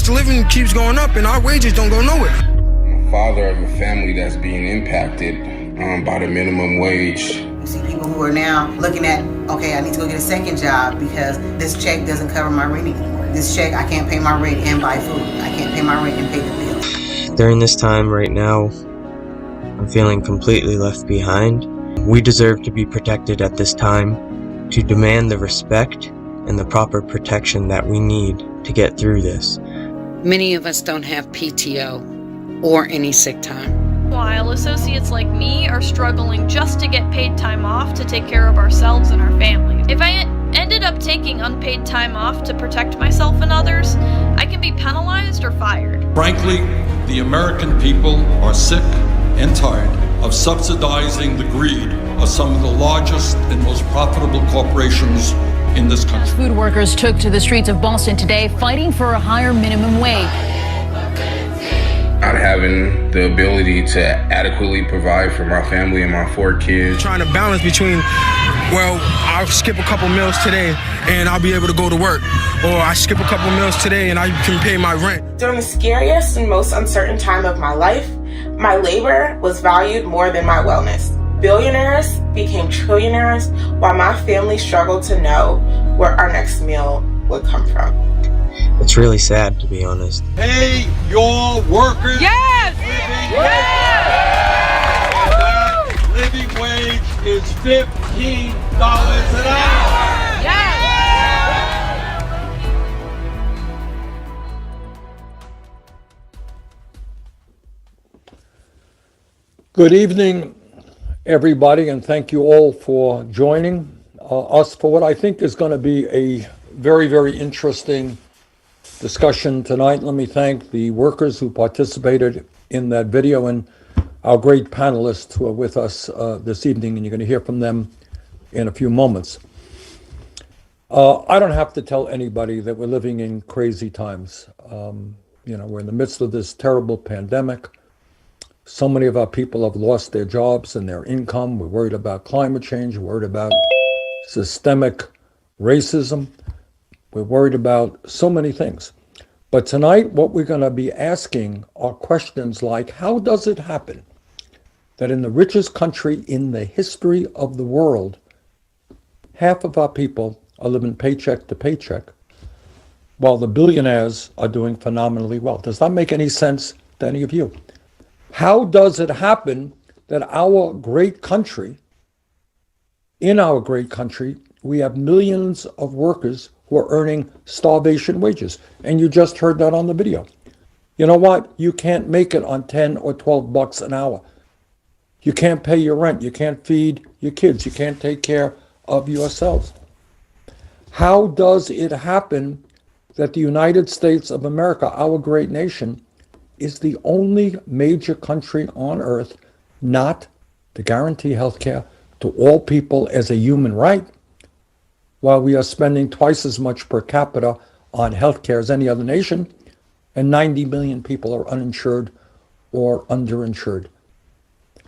cost of living keeps going up and our wages don't go nowhere. I'm a father of a family that's being impacted by the minimum wage. You see people who are now looking at, okay, I need to go get a second job because this check doesn't cover my rent anymore. This check, I can't pay my rent and buy food. I can't pay my rent and pay the bills. During this time right now, I'm feeling completely left behind. We deserve to be protected at this time, to demand the respect and the proper protection that we need to get through this. Many of us don't have PTO or any sick time. While associates like me are struggling just to get paid time off to take care of ourselves and our families. If I ended up taking unpaid time off to protect myself and others, I can be penalized or fired. Frankly, the American people are sick and tired of subsidizing the greed of some of the largest and most profitable corporations in this country. Food workers took to the streets of Boston today fighting for a higher minimum wage. Not having the ability to adequately provide for my family and my 4 kids. Trying to balance between, well, I'll skip a couple meals today and I'll be able to go to work. Or I skip a couple meals today and I can pay my rent. During the scariest and most uncertain time of my life, my labor was valued more than my wellness. Billionaires became trillionaires while my family struggled to know where our next meal would come from. It's really sad, to be honest. Pay your workers. Yes! Living wage is $15 an hour. Yes! Good evening, everybody, and thank you all for joining us for what I think is going to be a very, very interesting discussion tonight. Let me thank the workers who participated in that video and our great panelists who are with us this evening, and you're going to hear from them in a few moments. I don't have to tell anybody that we're living in crazy times. We're in the midst of this terrible pandemic. So many of our people have lost their jobs and their income. We're worried about climate change. We're worried about systemic racism. We're worried about so many things. But tonight, what we're going to be asking are questions like, how does it happen that in the richest country in the history of the world, half of our people are living paycheck to paycheck, while the billionaires are doing phenomenally well? Does that make any sense to any of you? How does it happen that our great country, in our great country, we have millions of workers who are earning starvation wages? And you just heard that on the video. You know what? You can't make it on 10 or 12 bucks an hour. You can't pay your rent. You can't feed your kids. You can't take care of yourselves. How does it happen that the United States of America, our great nation, is the only major country on earth not to guarantee health care to all people as a human right, while we are spending twice as much per capita on health care as any other nation, and 90 million people are uninsured or underinsured?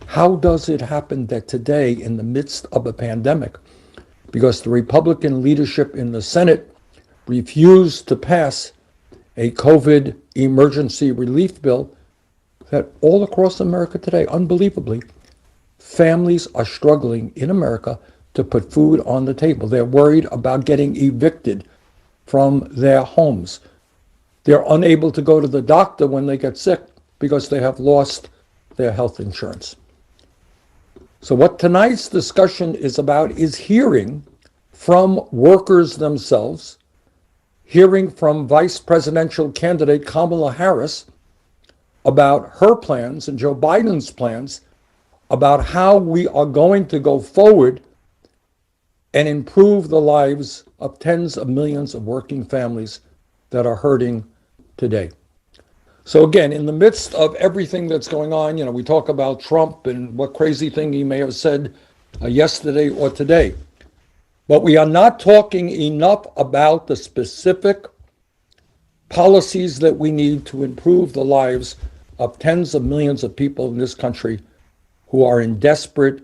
How does it happen that today, in the midst of a pandemic, because the Republican leadership in the Senate refused to pass a COVID emergency relief bill, that all across America today, unbelievably, families are struggling in America to put food on the table? They're worried about getting evicted from their homes. They're unable to go to the doctor when they get sick because they have lost their health insurance. So what tonight's discussion is about is hearing from workers themselves, hearing from Vice Presidential candidate Kamala Harris about her plans and Joe Biden's plans about how we are going to go forward and improve the lives of tens of millions of working families that are hurting today. So again, in the midst of everything that's going on, we talk about Trump and what crazy thing he may have said yesterday or today. But we are not talking enough about the specific policies that we need to improve the lives of tens of millions of people in this country who are in desperate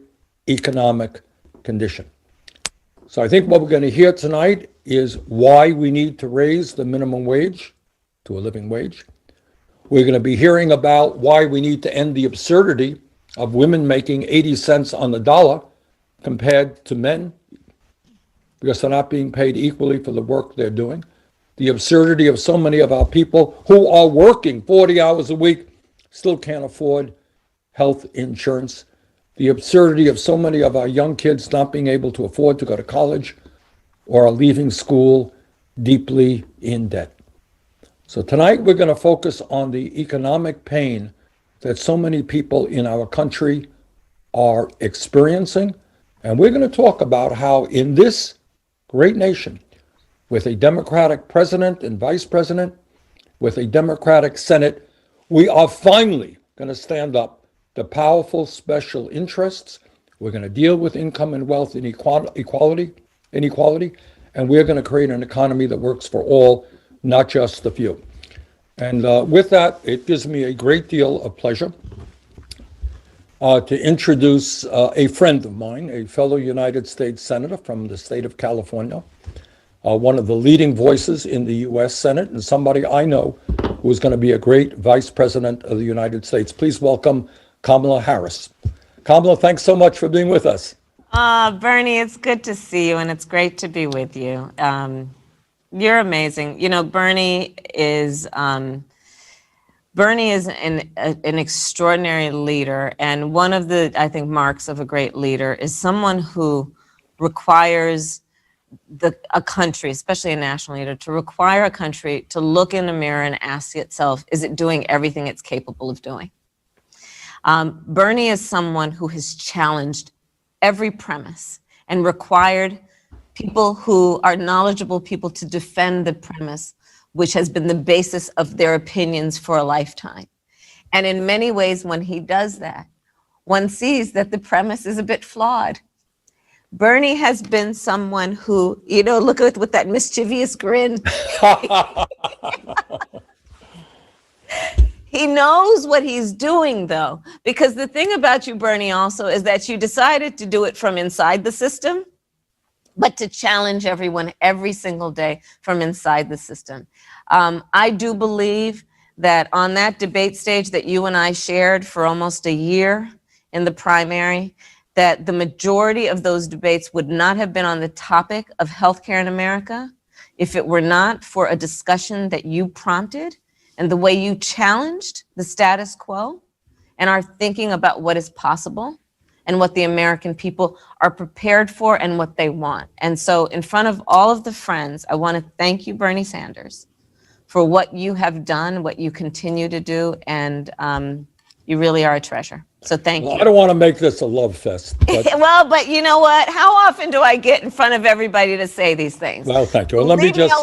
economic condition. So I think what we're going to hear tonight is why we need to raise the minimum wage. to a living wage. We're going to be hearing about why we need to end the absurdity of women making 80 cents on the dollar compared to men, because they're not being paid equally for the work they're doing. The absurdity of so many of our people who are working 40 hours a week still can't afford health insurance. The absurdity of so many of our young kids not being able to afford to go to college or are leaving school deeply in debt. So tonight we're going to focus on the economic pain that so many people in our country are experiencing. And we're going to talk about how in this great nation, with a Democratic president and vice president, with a Democratic Senate, we are finally going to stand up to powerful special interests. We're going to deal with income and wealth inequality, and we're going to create an economy that works for all, not just the few. And with that, it gives me a great deal of pleasure to introduce a friend of mine, a fellow United States Senator from the state of California, one of the leading voices in the U.S. Senate, and somebody I know who is going to be a great Vice President of the United States. Please welcome Kamala Harris. Kamala, thanks so much for being with us. Bernie, it's good to see you, and it's great to be with you. You're amazing. You know, Bernie is an extraordinary leader, and one of the, I think, marks of a great leader is someone who requires a country, especially a national leader, to require a country to look in the mirror and ask itself, is it doing everything it's capable of doing? Bernie is someone who has challenged every premise and required people who are knowledgeable people to defend the premise, which has been the basis of their opinions for a lifetime. And in many ways, when he does that, one sees that the premise is a bit flawed. Bernie has been someone who, you know, look at with that mischievous grin. He knows what he's doing, though, because the thing about you, Bernie, also is that you decided to do it from inside the system, but to challenge everyone every single day from inside the system. I do believe that on that debate stage that you and I shared for almost a year in the primary, that the majority of those debates would not have been on the topic of healthcare in America if it were not for a discussion that you prompted and the way you challenged the status quo and are thinking about what is possible and what the American people are prepared for and what they want. And so in front of all of the friends, I want to thank you, Bernie Sanders, for what you have done, what you continue to do, and you really are a treasure. So thank you. I don't want to make this a love fest. But well, but you know what? How often do I get in front of everybody to say these things? Well, thank you. And let me just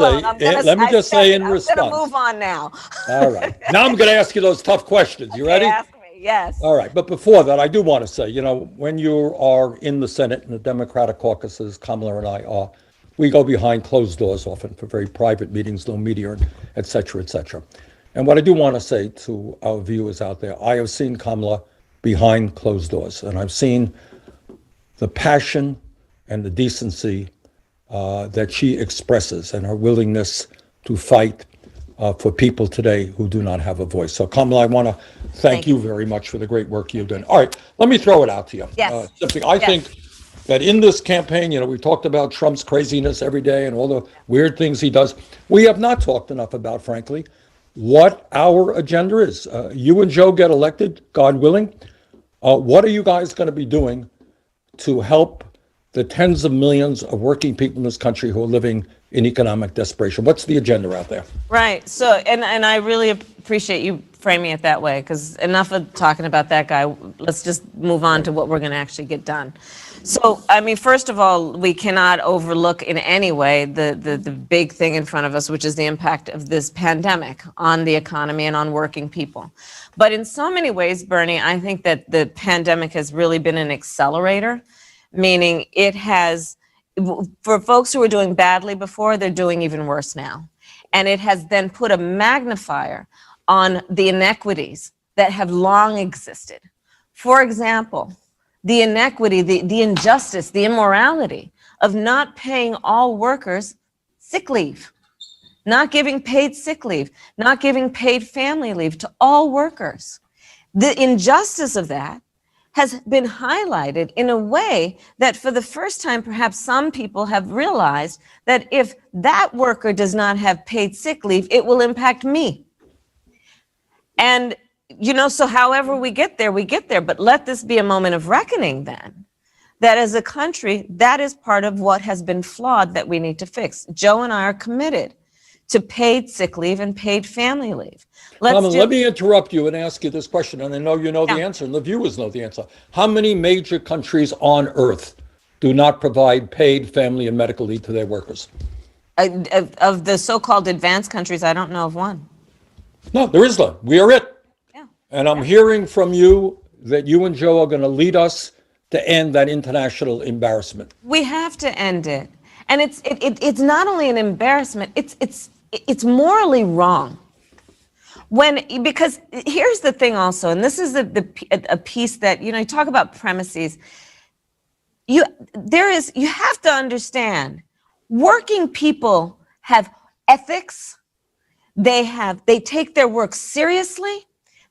say in response. I'm going to move on now. All right. Now I'm going to ask you those tough questions. You ready? Ask me, yes. All right. But before that, I do want to say, you know, when you are in the Senate and the Democratic caucuses, Kamala and I are, we go behind closed doors often for very private meetings, no media, et cetera, et cetera. And what I do want to say to our viewers out there, I have seen Kamala behind closed doors, and I've seen the passion and the decency that she expresses and her willingness to fight for people today who do not have a voice. So Kamala, I want to thank you very much for the great work you've done. All right, let me throw it out to you. Yes. I think that in this campaign, you know, we talked about Trump's craziness every day and all the weird things he does. We have not talked enough about, frankly, what our agenda is. You and Joe get elected, God willing. What are you guys going to be doing to help the tens of millions of working people in this country who are living in economic desperation? What's the agenda out there? Right. So, and I really appreciate you framing it that way, because enough of talking about that guy. Let's just move on to what we're going to actually get done. So, I mean, first of all, we cannot overlook in any way the big thing in front of us, which is the impact of this pandemic on the economy and on working people. But in so many ways, Bernie, I think that the pandemic has really been an accelerator, meaning it has, for folks who were doing badly before, they're doing even worse now. And it has then put a magnifier on the inequities that have long existed. For example, the inequity, the injustice, the immorality of not paying all workers sick leave. not giving paid sick leave, not giving paid family leave to all workers. The injustice of that has been highlighted in a way that for the first time, perhaps some people have realized that if that worker does not have paid sick leave, it will impact me. And, so however we get there, but let this be a moment of reckoning then, that as a country, that is part of what has been flawed that we need to fix. Joe and I are committed to paid sick leave and paid family leave. Let me interrupt you and ask you this question, and I know you know the answer, and the viewers know the answer. How many major countries on earth do not provide paid family and medical leave to their workers? Of the so-called advanced countries, I don't know of one. No, there is none. We are it. Yeah. And I'm hearing from you that you and Joe are going to lead us to end that international embarrassment. We have to end it. And it's not only an embarrassment, it's morally wrong. Because here's the thing also, and this is a piece that, you talk about premises. You have to understand, working people have ethics. They take their work seriously.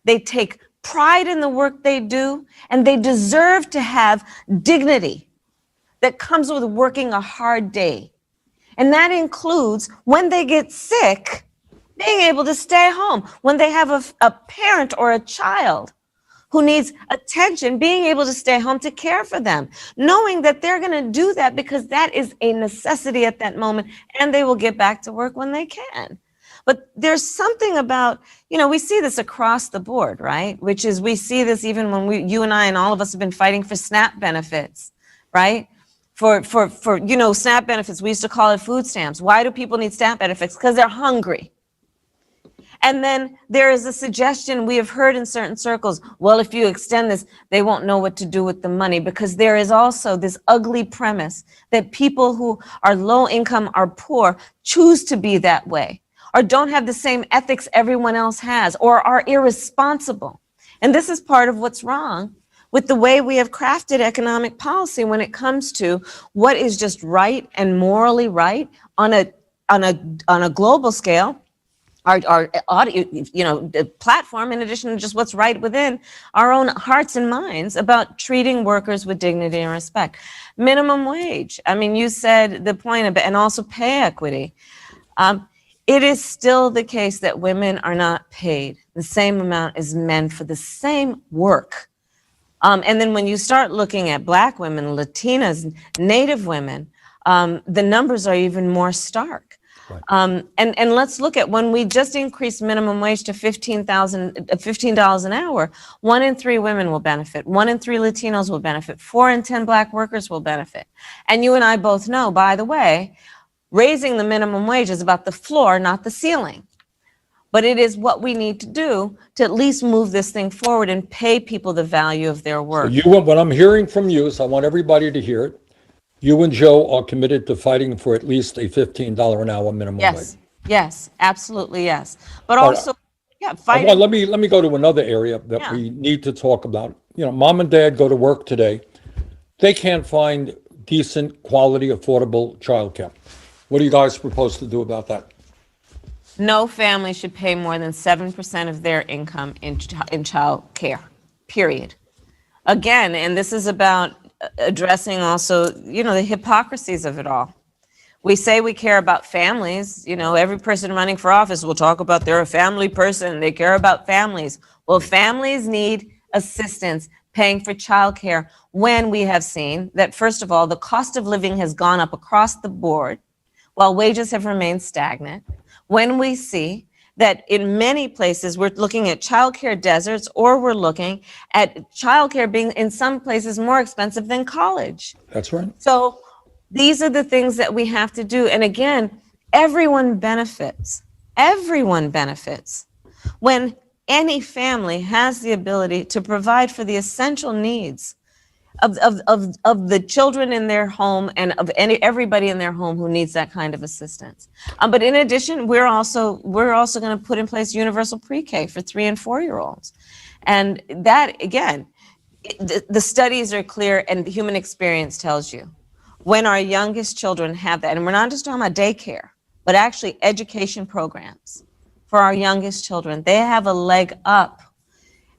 They take pride in the work they do, and they deserve to have dignity that comes with working a hard day. And that includes when they get sick, being able to stay home. When they have a parent or a child who needs attention, being able to stay home to care for them, knowing that they're going to do that because that is a necessity at that moment, and they will get back to work when they can. But there's something about, we see this across the board, right? Which is, we see this even when you and I and all of us have been fighting for SNAP benefits, right? For SNAP benefits, we used to call it food stamps. Why do people need SNAP benefits? Because they're hungry. And then there is a suggestion we have heard in certain circles, well, if you extend this, they won't know what to do with the money, because there is also this ugly premise that people who are low income or poor choose to be that way, or don't have the same ethics everyone else has, or are irresponsible. And this is part of what's wrong with the way we have crafted economic policy when it comes to what is just right and morally right on a global scale. Our the platform, in addition to just what's right within our own hearts and minds about treating workers with dignity and respect. Minimum wage. I mean, you said the point of it, and also pay equity. It is still the case that women are not paid the same amount as men for the same work. And then when you start looking at Black women, Latinas, Native women, the numbers are even more stark. Right. And let's look at when we just increased minimum wage to $15 an hour, 1 in 3 women will benefit, 1 in 3 Latinos will benefit, 4 in 10 Black workers will benefit. And you and I both know, by the way, raising the minimum wage is about the floor, not the ceiling. But it is what we need to do to at least move this thing forward and pay people the value of their work. So what I'm hearing from you is, I want everybody to hear it. You and Joe are committed to fighting for at least a $15 an hour minimum wage. Yes, absolutely, yes. But also, fighting. Let me go to another area that we need to talk about. Mom and dad go to work today. They can't find decent, quality, affordable childcare. What do you guys propose to do about that? No family should pay more than 7% of their income in child care, period. Again, and this is about addressing also, the hypocrisies of it all. We say we care about families. Every person running for office will talk about they're a family person. They care about families. Well, families need assistance paying for childcare when we have seen that, first of all, the cost of living has gone up across the board while wages have remained stagnant. When we see that in many places we're looking at childcare deserts, or we're looking at childcare being in some places more expensive than college. That's right. So these are the things that we have to do. And again, everyone benefits. Everyone benefits when any family has the ability to provide for the essential needs of the children in their home and of everybody in their home who needs that kind of assistance. But in addition, we're also going to put in place universal pre-K for 3 and 4-year-olds. And that, again, the studies are clear, and the human experience tells you when our youngest children have that, and we're not just talking about daycare, but actually education programs for our youngest children. They have a leg up.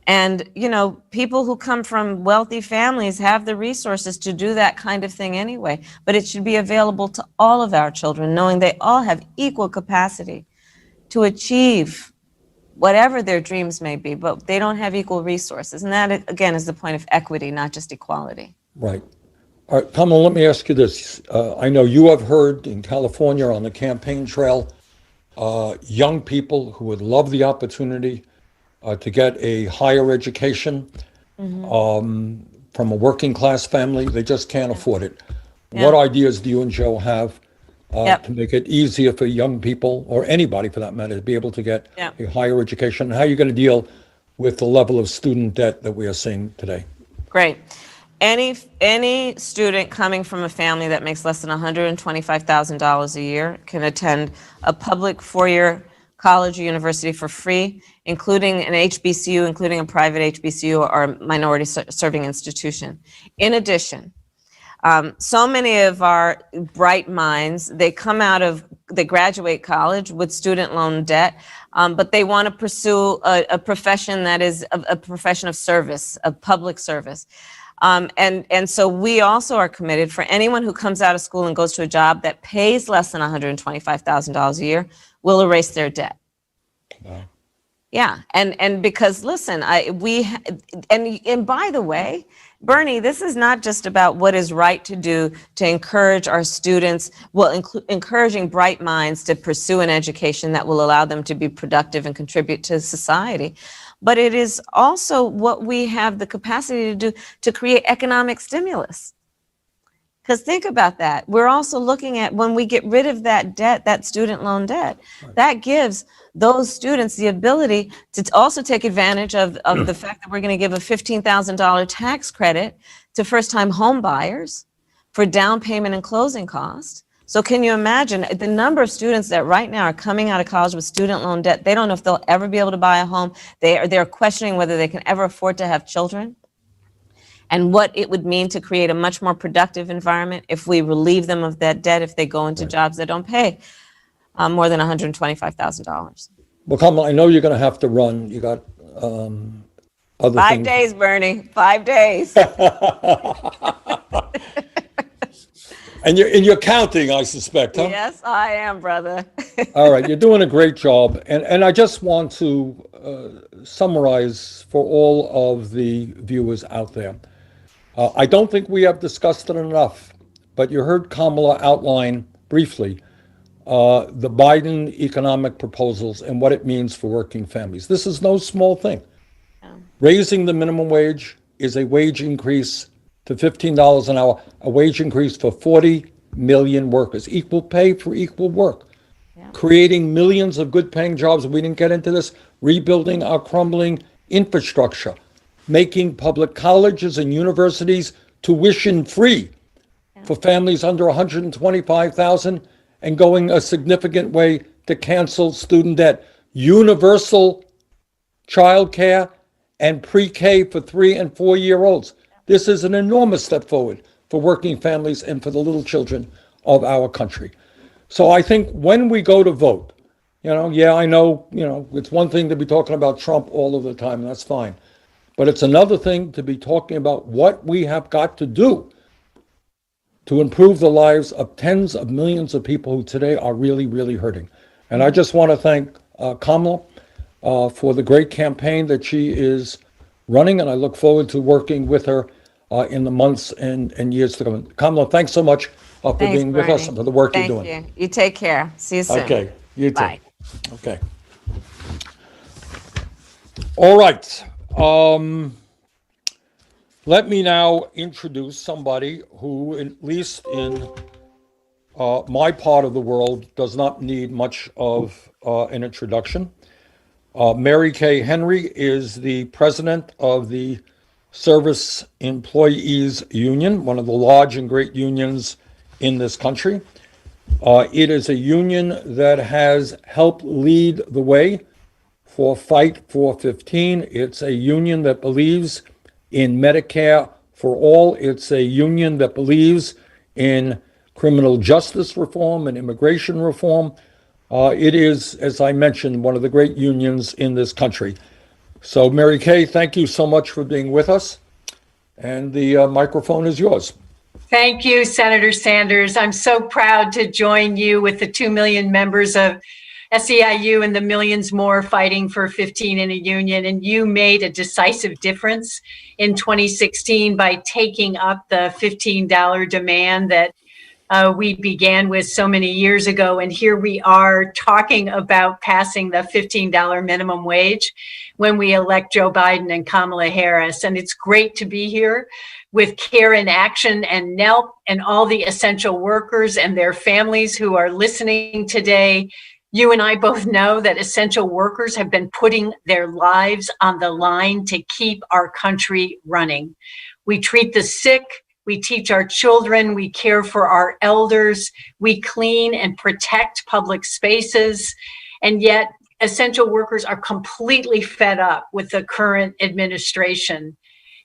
And, you know, people who come from wealthy families have the resources to do that kind of thing anyway. But it should be available to all of our children, knowing they all have equal capacity to achieve whatever their dreams may be, but they don't have equal resources. And that, again, is the point of equity, not just equality. Right. All right, Kamala, let me ask you this. I know you have heard in California on the campaign trail, young people who would love the opportunity to get a higher education from a working class family. They just can't afford it. What ideas do you and Joe have to make it easier for young people, or anybody for that matter, to be able to get a higher education? How are you going to deal with the level of student debt that we are seeing today? Great. Any student coming from a family that makes less than $125,000 a year can attend a public four-year college or university for free, including an HBCU, including a private HBCU or a minority serving institution. In addition, so many of our bright minds, they graduate college with student loan debt, but they want to pursue a profession that is a profession of service, of public service. And so we also are committed for anyone who comes out of school and goes to a job that pays less than $125,000 a year, we'll erase their debt. Wow. Yeah, and because listen, and by the way, Bernie, this is not just about what is right to do to encourage our students, encouraging bright minds to pursue an education that will allow them to be productive and contribute to society. But it is also what we have the capacity to do to create economic stimulus. Because think about that. We're also looking at when we get rid of that debt, that student loan debt, that gives those students the ability to also take advantage of the fact that we're going to give a $15,000 tax credit to first-time home buyers for down payment and closing costs. So can you imagine the number of students that right now are coming out of college with student loan debt? They don't know if they'll ever be able to buy a home. They're questioning whether they can ever afford to have children, and what it would mean to create a much more productive environment if we relieve them of that debt if they go into jobs that don't pay more than $125,000. Well, Kamala, I know you're going to have to run. You got other 5 days, Bernie. 5 days. And you're counting, I suspect, huh? Yes, I am, brother. All right, you're doing a great job. And I just want to summarize for all of the viewers out there. I don't think we have discussed it enough, but you heard Kamala outline briefly the Biden economic proposals and what it means for working families. This is no small thing. Raising the minimum wage is a wage increase to $15 an hour, a wage increase for 40 million workers, equal pay for equal work, creating millions of good paying jobs. We didn't get into this, rebuilding our crumbling infrastructure, making public colleges and universities tuition free for families under 125,000, and going a significant way to cancel student debt, universal child care and pre-K for 3- and 4-year-olds. This is an enormous step forward for working families and for the little children of our country. So I think when we go to vote, I know, it's one thing to be talking about Trump all of the time, and that's fine. But it's another thing to be talking about what we have got to do to improve the lives of tens of millions of people who today are really, really hurting. And I just want to thank Kamala for the great campaign that she is running, and I look forward to working with her in the months and years to come. Kamala, thanks so much for being with us and for the work you're doing. Thank you. You take care. See you soon. Okay, you too. Bye. Okay. All right. Let me now introduce somebody who, at least in my part of the world, does not need much of an introduction. Mary Kay Henry is the president of the Service Employees Union, one of the large and great unions in this country. It is a union that has helped lead the way for Fight for 15. It's a union that believes in Medicare for all. It's a union that believes in criminal justice reform and immigration reform. It is, as I mentioned, one of the great unions in this country. So, Mary Kay, thank you so much for being with us. And the microphone is yours. Thank you, Senator Sanders. I'm so proud to join you with the 2 million members of SEIU and the millions more fighting for 15 in a union. And you made a decisive difference in 2016 by taking up the $15 demand that we began with so many years ago. And here we are talking about passing the $15 minimum wage when we elect Joe Biden and Kamala Harris. And it's great to be here with Care in Action and NELP and all the essential workers and their families who are listening today. You and I both know that essential workers have been putting their lives on the line to keep our country running. We treat the sick, we teach our children, we care for our elders, we clean and protect public spaces, and yet essential workers are completely fed up with the current administration.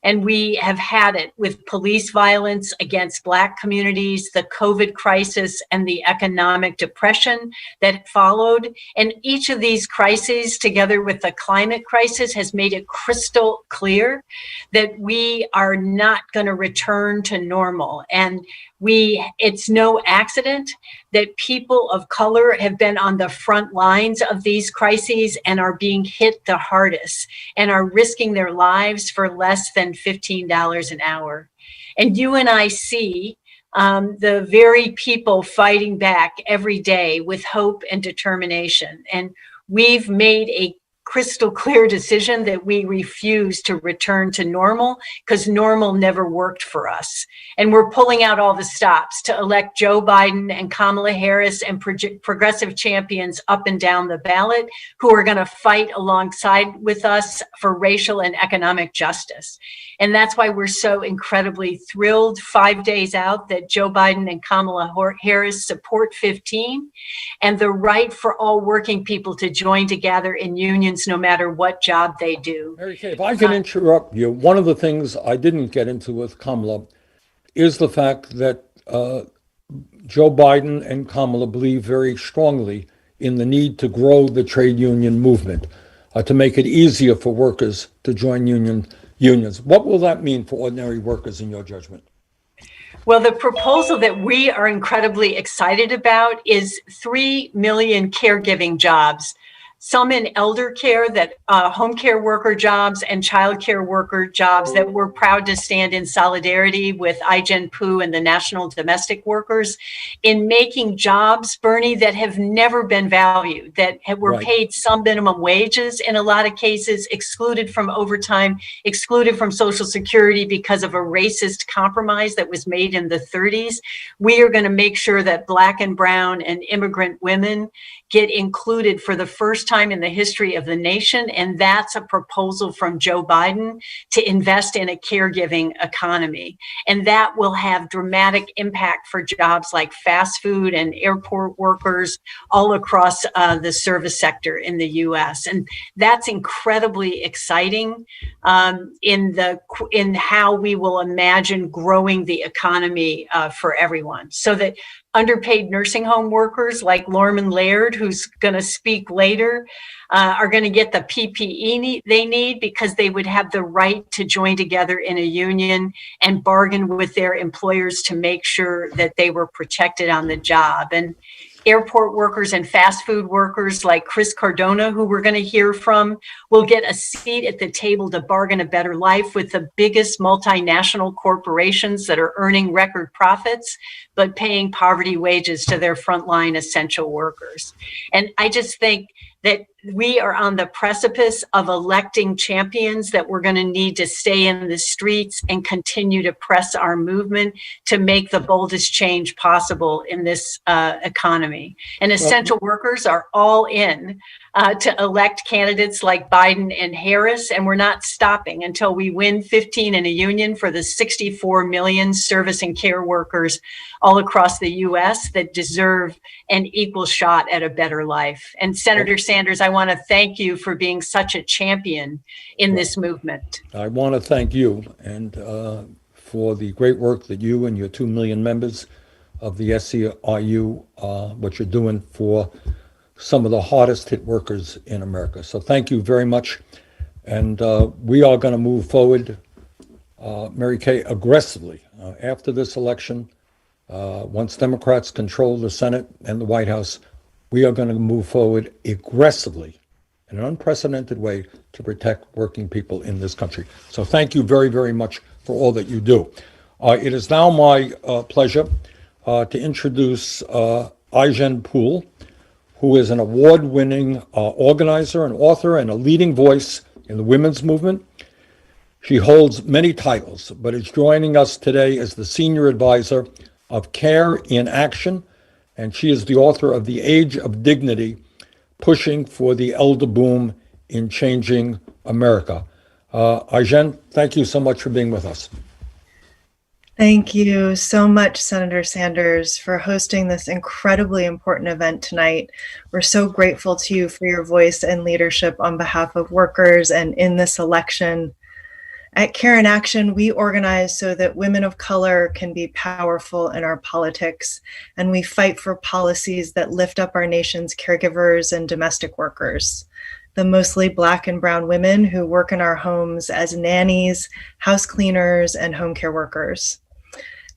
And we have had it with police violence against Black communities, the COVID crisis, and the economic depression that followed. And each of these crises, together with the climate crisis, has made it crystal clear that we are not going to return to normal. And it's no accident that people of color have been on the front lines of these crises and are being hit the hardest and are risking their lives for less than $15 an hour. And you and I see the very people fighting back every day with hope and determination. And we've made a crystal clear decision that we refuse to return to normal because normal never worked for us. And we're pulling out all the stops to elect Joe Biden and Kamala Harris and progressive champions up and down the ballot who are going to fight alongside with us for racial and economic justice. And that's why we're so incredibly thrilled 5 days out that Joe Biden and Kamala Harris support 15 and the right for all working people to join together in unions no matter what job they do. Mary Kay, if I can interrupt you, one of the things I didn't get into with Kamala is the fact that Joe Biden and Kamala believe very strongly in the need to grow the trade union movement, to make it easier for workers to join unions. What will that mean for ordinary workers in your judgment? Well, the proposal that we are incredibly excited about is 3 million caregiving jobs. Some in elder care, that home care worker jobs and child care worker jobs that we're proud to stand in solidarity with IGENPOO and the National Domestic Workers in making jobs, Bernie, that have never been valued, that were paid some minimum wages in a lot of cases, excluded from overtime, excluded from Social Security because of a racist compromise that was made in the 30s. We are going to make sure that Black and brown and immigrant women get included for the first time in the history of the nation. And that's a proposal from Joe Biden to invest in a caregiving economy. And that will have dramatic impact for jobs like fast food and airport workers all across the service sector in the US. And that's incredibly exciting in how we will imagine growing the economy for everyone, so that underpaid nursing home workers like Lorman Laird, who's going to speak later, are going to get the PPE they need because they would have the right to join together in a union and bargain with their employers to make sure that they were protected on the job. And airport workers and fast food workers like Chris Cardona, who we're going to hear from, will get a seat at the table to bargain a better life with the biggest multinational corporations that are earning record profits, but paying poverty wages to their frontline essential workers. And I just think that we are on the precipice of electing champions that we're going to need to stay in the streets and continue to press our movement to make the boldest change possible in this economy. And essential workers are all in to elect candidates like Biden and Harris, and we're not stopping until we win 15 in a union for the 64 million service and care workers all across the U.S. that deserve an equal shot at a better life. And Senator Sanders, I want to thank you for being such a champion in this movement. I want to thank you and for the great work that you and your 2 million members of the SEIU, what you're doing for some of the hardest hit workers in America. So thank you very much. And we are going to move forward, Mary Kay, aggressively after this election. Once Democrats control the Senate and the White House, we are going to move forward aggressively in an unprecedented way to protect working people in this country. So thank you very, very much for all that you do. It is now my pleasure to introduce Aijen Poole, who is an award-winning organizer and author and a leading voice in the women's movement. She holds many titles, but is joining us today as the senior advisor of Care in Action, and she is the author of The Age of Dignity, Pushing for the Elder Boom in Changing America. Aijen, thank you so much for being with us. Thank you so much, Senator Sanders, for hosting this incredibly important event tonight. We're so grateful to you for your voice and leadership on behalf of workers and in this election. At Care in Action, we organize so that women of color can be powerful in our politics, and we fight for policies that lift up our nation's caregivers and domestic workers, the mostly Black and brown women who work in our homes as nannies, house cleaners, and home care workers.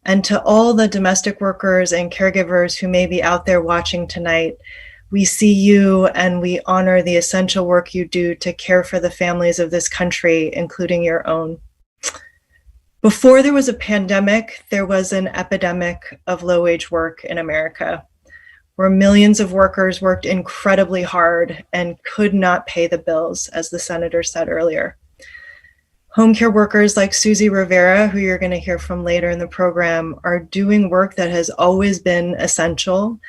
And to all the domestic workers and caregivers who may be out there watching tonight, we see you and we honor the essential work you do to care for the families of this country, including your own. Before there was a pandemic, there was an epidemic of low-wage work in America, where millions of workers worked incredibly hard and could not pay the bills, as the senator said earlier. Home care workers like Susie Rivera, who you're going to hear from later in the program, are doing work that has always been essential,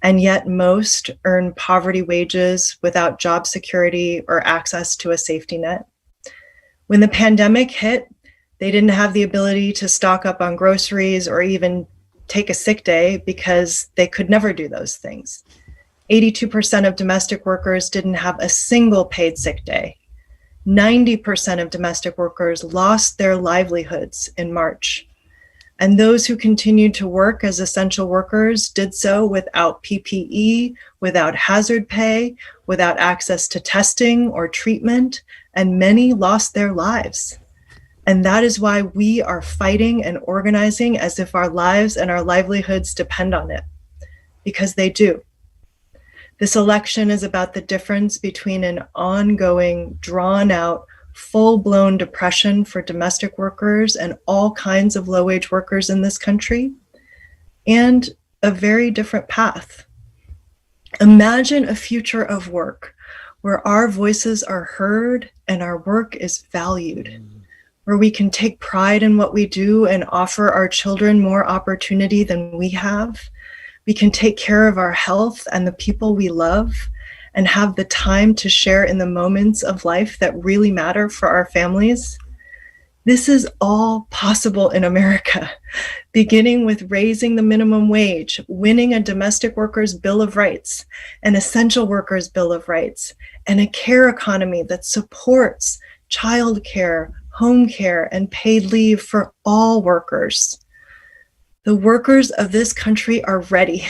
and yet most earn poverty wages without job security or access to a safety net. When the pandemic hit, they didn't have the ability to stock up on groceries or even take a sick day because they could never do those things. 82% of domestic workers didn't have a single paid sick day. 90% of domestic workers lost their livelihoods in March. And those who continued to work as essential workers did so without PPE, without hazard pay, without access to testing or treatment, and many lost their lives. And that is why we are fighting and organizing as if our lives and our livelihoods depend on it, because they do. This election is about the difference between an ongoing, drawn-out, full-blown depression for domestic workers and all kinds of low-wage workers in this country, and a very different path. Imagine a future of work where our voices are heard and our work is valued, where we can take pride in what we do and offer our children more opportunity than we have. We can take care of our health and the people we love and have the time to share in the moments of life that really matter for our families. This is all possible in America, beginning with raising the minimum wage, winning a domestic workers' bill of rights, an essential workers' bill of rights, and a care economy that supports childcare, home care, and paid leave for all workers. The workers of this country are ready,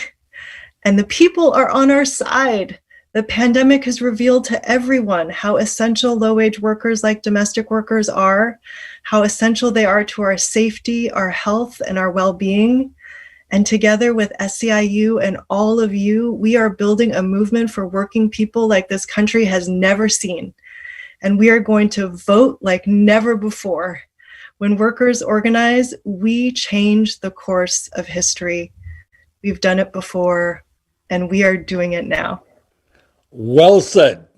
and the people are on our side. The pandemic has revealed to everyone how essential low-wage workers like domestic workers are, how essential they are to our safety, our health, and our well-being. And together with SEIU and all of you, we are building a movement for working people like this country has never seen. And we are going to vote like never before. When workers organize, we change the course of history. We've done it before, and we are doing it now. Well said,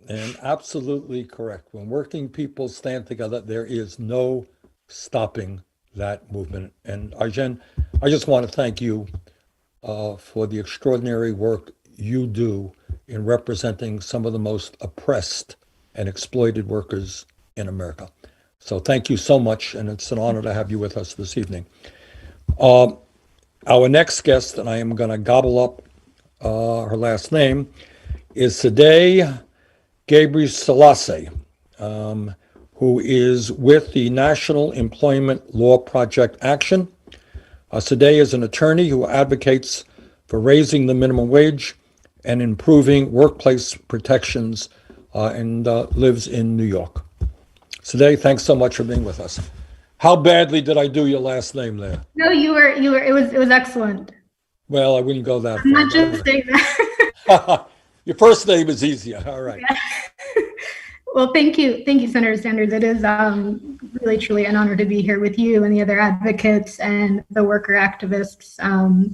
and absolutely correct. When working people stand together, there is no stopping that movement. And Aijen, I just want to thank you for the extraordinary work you do in representing some of the most oppressed and exploited workers in America. So thank you so much, and it's an honor to have you with us this evening. Our next guest, and I am going to gobble up her last name, is today Gabriel Selassie, who is with the National Employment Law Project Action. Sadeh is an attorney who advocates for raising the minimum wage and improving workplace protections and lives in New York. Today, thanks so much for being with us. How badly did I do your last name there? No, you were, it was excellent. Well, I wouldn't go that far. I'm not just saying that. Your first name is easier. All right. Yeah. Well, thank you, Senator Sanders. It is really, truly an honor to be here with you and the other advocates and the worker activists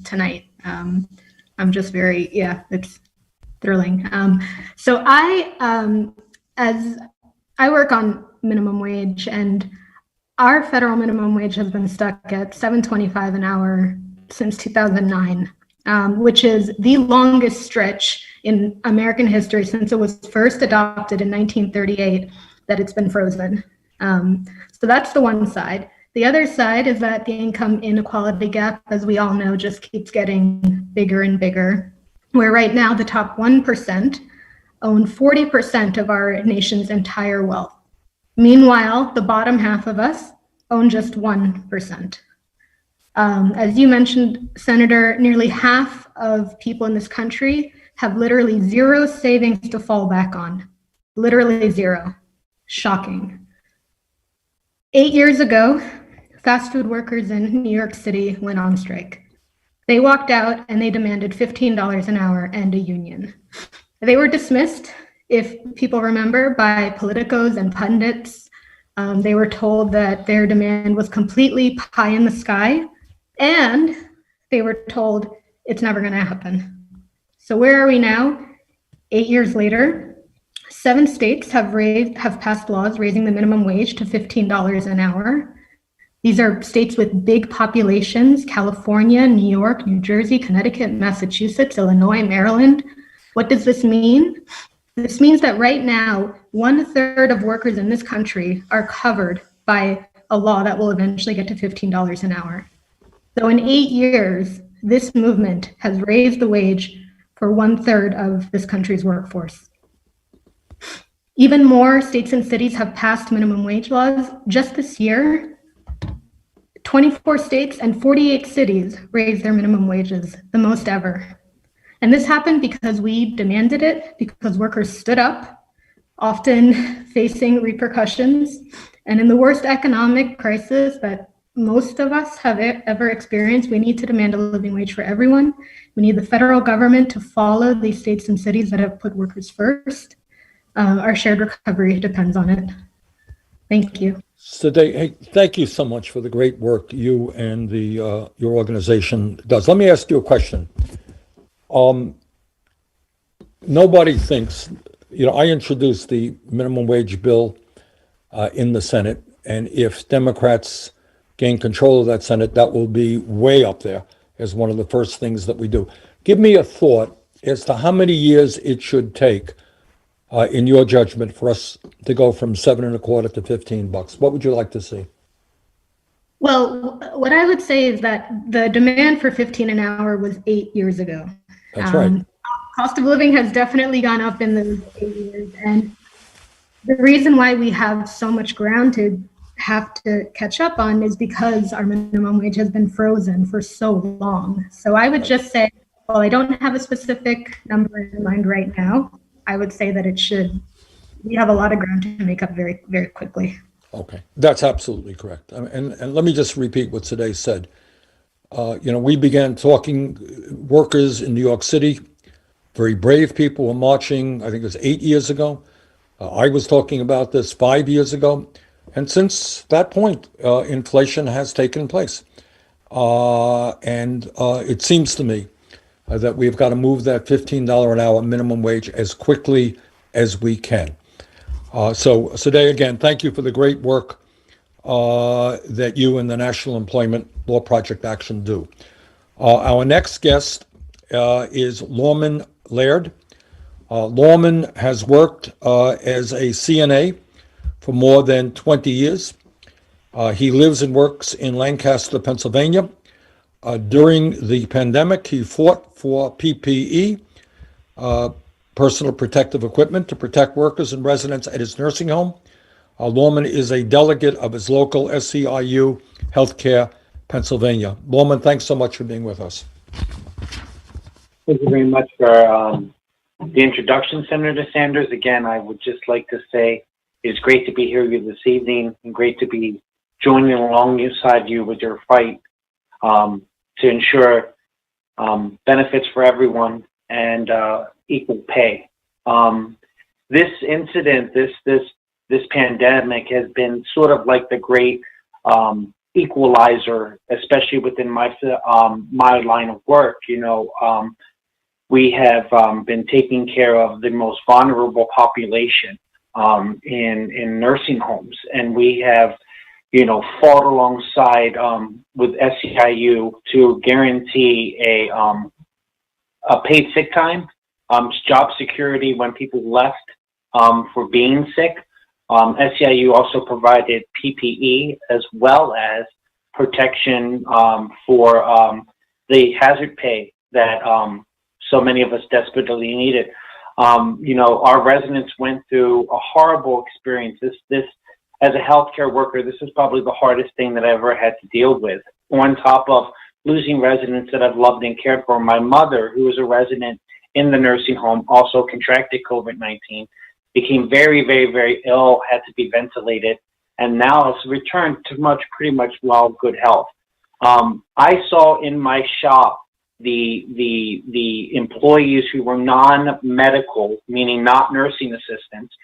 tonight. I'm just very, it's thrilling. So as I work on minimum wage, and our federal minimum wage has been stuck at $7.25 an hour since 2009, which is the longest stretch in American history since it was first adopted in 1938 that it's been frozen. So that's the one side. The other side is that the income inequality gap, as we all know, just keeps getting bigger and bigger, where right now the top 1% own 40% of our nation's entire wealth. Meanwhile, the bottom half of us own just 1%. As you mentioned, Senator, nearly half of people in this country have literally zero savings to fall back on. Literally zero. Shocking. 8 years ago, fast food workers in New York City went on strike. They walked out and they demanded $15 an hour and a union. They were dismissed, if people remember, by politicos and pundits. They were told that their demand was completely pie in the sky, and they were told it's never going to happen. So where are we now? 8 years later, 7 states have passed laws raising the minimum wage to $15 an hour. These are states with big populations: California, New York, New Jersey, Connecticut, Massachusetts, Illinois, Maryland. What does this mean? This means that right now, 1/3 of workers in this country are covered by a law that will eventually get to $15 an hour. So in 8 years, this movement has raised the wage for 1/3 of this country's workforce. Even more states and cities have passed minimum wage laws. Just this year, 24 states and 48 cities raised their minimum wages, the most ever. And this happened because we demanded it, because workers stood up, often facing repercussions. And in the worst economic crisis that most of us have ever experienced, we need to demand a living wage for everyone. We need the federal government to follow these states and cities that have put workers first. Our shared recovery depends on it. Thank you. So, hey, thank you so much for the great work you and your organization does. Let me ask you a question. Nobody thinks, I introduced the minimum wage bill in the Senate, and if Democrats gain control of that Senate, that will be way up there as one of the first things that we do. Give me a thought as to how many years it should take, in your judgment, for us to go from $7.25 to $15. What would you like to see? Well, what I would say is that the demand for $15 an hour was 8 years ago. That's right. Cost of living has definitely gone up in those 8 years. And the reason why we have so much ground to have to catch up on is because our minimum wage has been frozen for so long. So I would just say, while I don't have a specific number in mind right now, I would say that we have a lot of ground to make up very, very quickly. Okay, that's absolutely correct. And let me just repeat what today said. We began talking, workers in New York City, very brave people were marching, I think it was 8 years ago. I was talking about this 5 years ago. And since that point, inflation has taken place. And it seems to me that we've got to move that $15 an hour minimum wage as quickly as we can. So today, again, thank you for the great work that you and the National Employment Law Project Action do. Our next guest is Lorman Laird. Lorman has worked as a CNA for more than 20 years. He lives and works in Lancaster, Pennsylvania. During the pandemic, he fought for PPE, personal protective equipment, to protect workers and residents at his nursing home. Lorman is a delegate of his local SEIU Healthcare, Pennsylvania. Lorman, thanks so much for being with us. Thank you very much for the introduction, Senator Sanders. Again, I would just like to say it's great to be here with you this evening and great to be joining alongside you with your fight to ensure benefits for everyone and equal pay. This incident, this pandemic has been sort of like the great equalizer, especially within my line of work. We have been taking care of the most vulnerable population in nursing homes, and we have, fought alongside with SEIU to guarantee a paid sick time, job security when people left for being sick. SEIU also provided PPE as well as protection for the hazard pay that so many of us desperately needed. Our residents went through a horrible experience. This, as a healthcare worker, this is probably the hardest thing that I ever had to deal with. On top of losing residents that I've loved and cared for, my mother, who was a resident in the nursing home, also contracted COVID-19, became very, very, very ill, had to be ventilated, and now has returned to pretty much good health. I saw in my shop the employees who were non-medical, meaning not nursing assistants,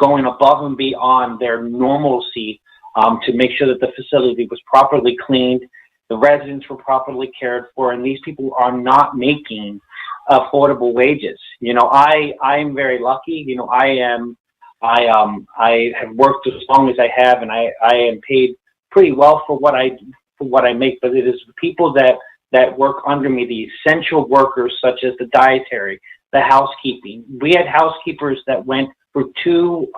going above and beyond their normalcy to make sure that the facility was properly cleaned, the residents were properly cared for, and these people are not making affordable wages. I'm very lucky. I have worked as long as I have, and I am paid pretty well for what I make. But it is the people that work under me, the essential workers, such as the dietary, the housekeeping. We had housekeepers that went for 2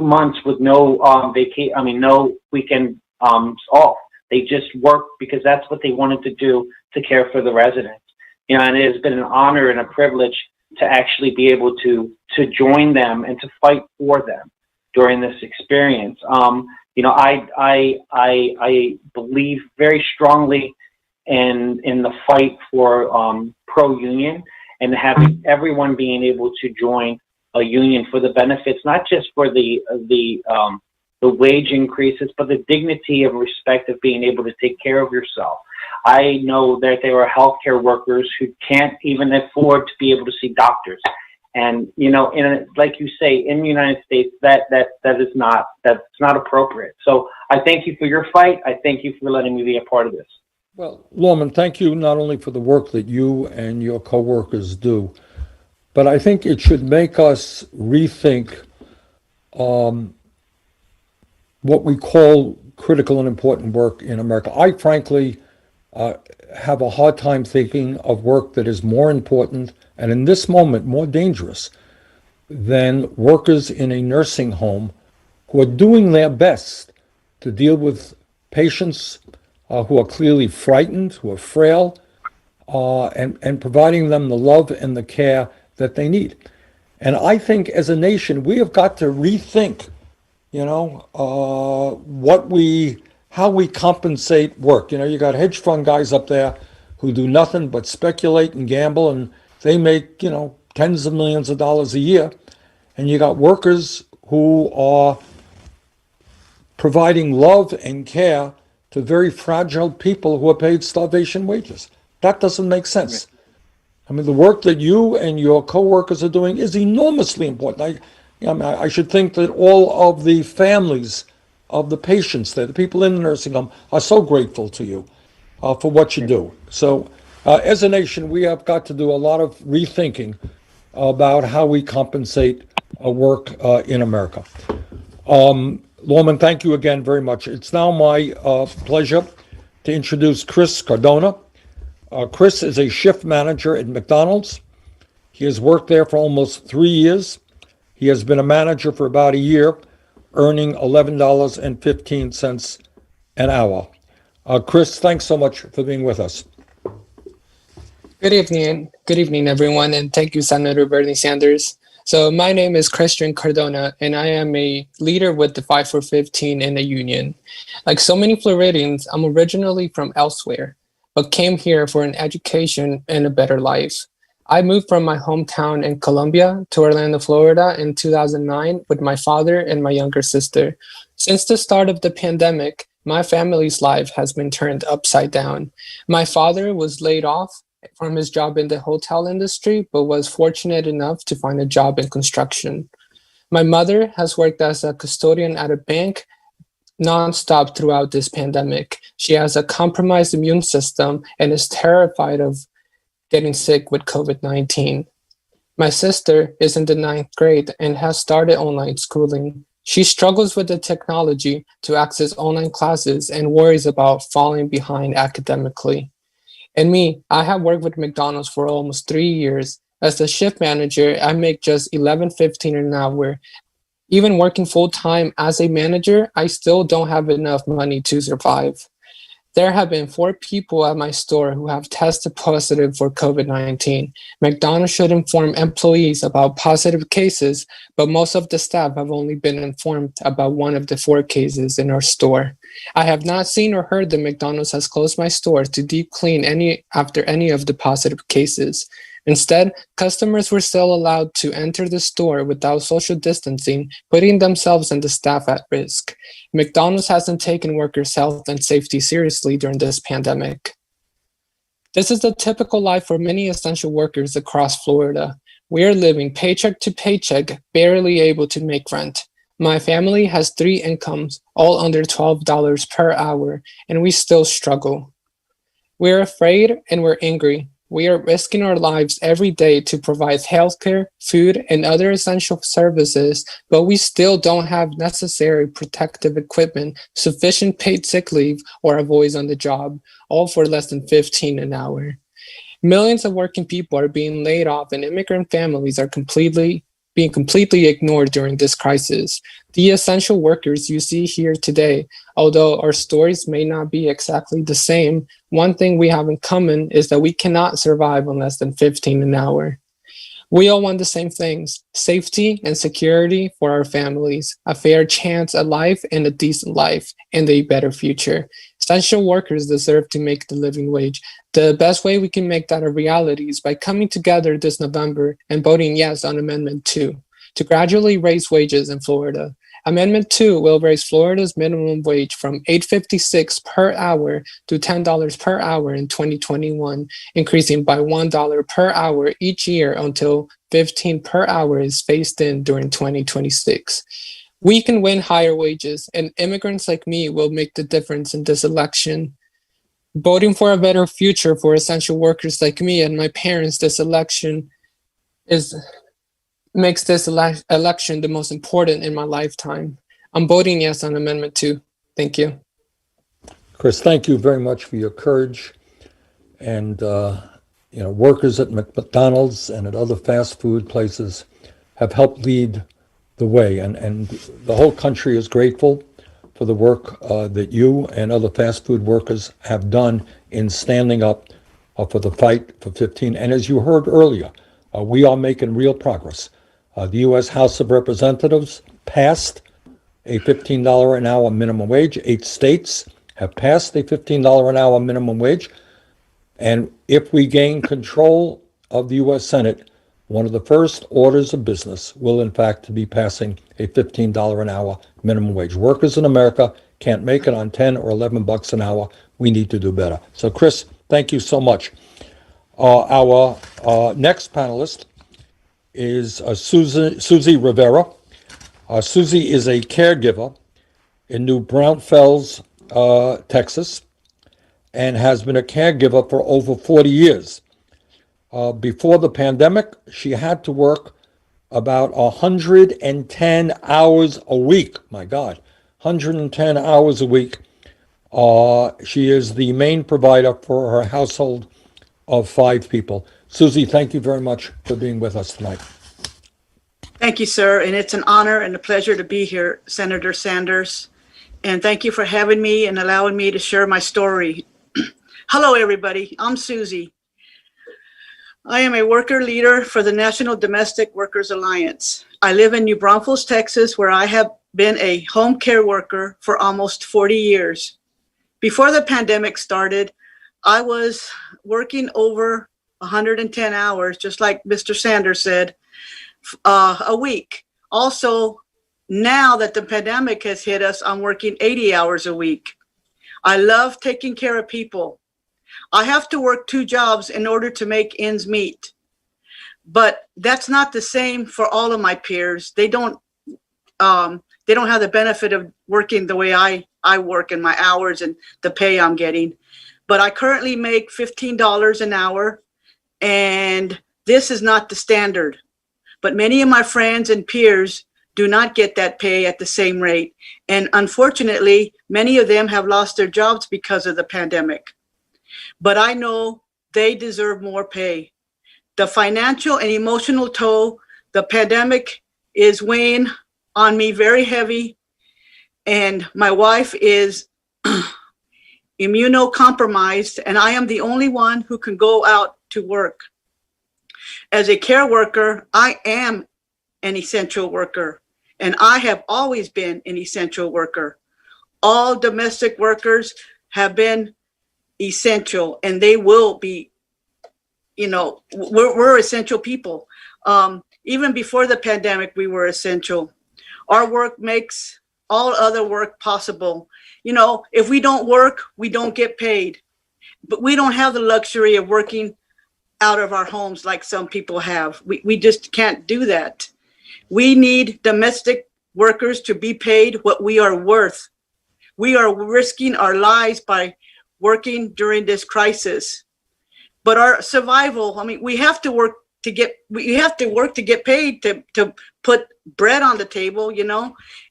months with no no weekend off. They just worked because that's what they wanted to do to care for the residents. And it has been an honor and a privilege to actually be able to join them and to fight for them during this experience. I believe very strongly in the fight for pro-union and having everyone being able to join a union for the benefits, not just for the wage increases, but the dignity and respect of being able to take care of yourself. I know that there are healthcare workers who can't even afford to be able to see doctors. And, like you say, in the United States, that's not appropriate. So I thank you for your fight. I thank you for letting me be a part of this. Well, Lorman, thank you not only for the work that you and your coworkers do, but I think it should make us rethink what we call critical and important work in America. I frankly have a hard time thinking of work that is more important and in this moment more dangerous than workers in a nursing home who are doing their best to deal with patients who are clearly frightened, who are frail, and providing them the love and the care that they need. And I think as a nation, we have got to rethink, how we compensate work. You got hedge fund guys up there who do nothing but speculate and gamble, and they make, tens of millions of dollars a year. And you got workers who are providing love and care to very fragile people who are paid starvation wages. That doesn't make sense. I mean, the work that you and your coworkers are doing is enormously important. I should think that all of the families of the patients there, the people in the nursing home, are so grateful to you for what you do. So as a nation, we have got to do a lot of rethinking about how we compensate work in America. Lorman, thank you again very much. It's now my pleasure to introduce Chris Cardona. Chris is a shift manager at McDonald's. He has worked there for almost 3 years. He has been a manager for about a year, earning $11.15 an hour. Chris, thanks so much for being with us. Good evening, everyone, and thank you, Senator Bernie Sanders. So my name is Christian Cardona, and I am a leader with the 5 for 15 in the union. Like so many Floridians, I'm originally from elsewhere, but came here for an education and a better life. I moved from my hometown in Colombia to Orlando, Florida in 2009 with my father and my younger sister. Since the start of the pandemic, my family's life has been turned upside down. My father was laid off from his job in the hotel industry, but was fortunate enough to find a job in construction. My mother has worked as a custodian at a bank nonstop throughout this pandemic. She has a compromised immune system and is terrified of getting sick with COVID-19. My sister is in the 9th grade and has started online schooling. She struggles with the technology to access online classes and worries about falling behind academically. And me, I have worked with McDonald's for almost 3 years. As a shift manager, I make just $11.15 an hour. Even working full-time as a manager, I still don't have enough money to survive. There have been 4 people at my store who have tested positive for COVID-19. McDonald's should inform employees about positive cases, but most of the staff have only been informed about one of the 4 cases in our store. I have not seen or heard that McDonald's has closed my store to deep clean after any of the positive cases. Instead, customers were still allowed to enter the store without social distancing, putting themselves and the staff at risk. McDonald's hasn't taken workers' health and safety seriously during this pandemic. This is the typical life for many essential workers across Florida. We are living paycheck to paycheck, barely able to make rent. My family has 3 incomes, all under $12 per hour, and we still struggle. We're afraid and we're angry. We are risking our lives every day to provide healthcare, food, and other essential services, but we still don't have necessary protective equipment, sufficient paid sick leave, or a voice on the job, all for less than $15 an hour. Millions of working people are being laid off, and immigrant families are being completely ignored during this crisis. The essential workers you see here today, although our stories may not be exactly the same, one thing we have in common is that we cannot survive on less than $15 an hour. We all want the same things: safety and security for our families, a fair chance at life and a decent life, and a better future. Essential workers deserve to make the living wage. The best way we can make that a reality is by coming together this November and voting yes on Amendment 2 to gradually raise wages in Florida. Amendment 2 will raise Florida's minimum wage from $8.56 per hour to $10 per hour in 2021, increasing by $1 per hour each year until $15 per hour is phased in during 2026. We can win higher wages, and immigrants like me will make the difference in this election. Voting for a better future for essential workers like me and my parents this election makes this election the most important in my lifetime. I'm voting yes on Amendment 2. Thank you. Chris, thank you very much for your courage. And, workers at McDonald's and at other fast food places have helped lead the way. And the whole country is grateful for the work that you and other fast food workers have done in standing up for the fight for 15. And as you heard earlier, we are making real progress. The U.S. House of Representatives passed a $15 an hour minimum wage. 8 states have passed a $15 an hour minimum wage. And if we gain control of the U.S. Senate, one of the first orders of business will, in fact, be passing a $15 an hour minimum wage. Workers in America can't make it on 10 or 11 bucks an hour. We need to do better. So, Chris, thank you so much. Our next panelist is Susie Rivera. Susie is a caregiver in New Braunfels, Texas, and has been a caregiver for over 40 years. Before the pandemic, she had to work about 110 hours a week. My God, 110 hours a week. She is the main provider for her household of 5 people. Susie, thank you very much for being with us tonight. Thank you, sir. And it's an honor and a pleasure to be here, Senator Sanders. And thank you for having me and allowing me to share my story. Hello, everybody. I'm Susie. I am a worker leader for the National Domestic Workers Alliance. I live in New Braunfels, Texas, where I have been a home care worker for almost 40 years. Before the pandemic started, I was working over 110 hours, just like Mr. Sanders said, a week. Also, now that the pandemic has hit us, I'm working 80 hours a week. I love taking care of people. I have to work 2 jobs in order to make ends meet. But that's not the same for all of my peers. They don't have the benefit of working the way I work and my hours and the pay I'm getting. But I currently make $15 an hour, and this is not the standard. But many of my friends and peers do not get that pay at the same rate. And unfortunately, many of them have lost their jobs because of the pandemic. But I know they deserve more pay. The financial and emotional toll, the pandemic is weighing on me very heavy. And my wife is immunocompromised, and I am the only one who can go out to work. As a care worker, I am an essential worker, and I have always been an essential worker. All domestic workers have been essential, and they will be, we're essential people. Even before the pandemic, we were essential. Our work makes all other work possible. If we don't work, we don't get paid. But we don't have the luxury of working out of our homes like some people have. We just can't do that. We need domestic workers to be paid what we are worth. We are risking our lives by working during this crisis. But our survival, we have to work to get paid to put bread on the table,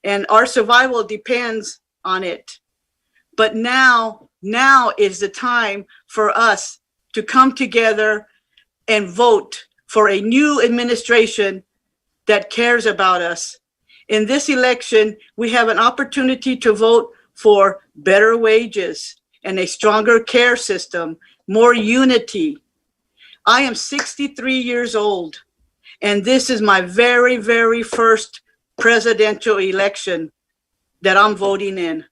and our survival depends on it. But now is the time for us to come together and vote for a new administration that cares about us. In this election, we have an opportunity to vote for better wages and a stronger care system, more unity. I am 63 years old, and this is my very, very first presidential election that I'm voting in.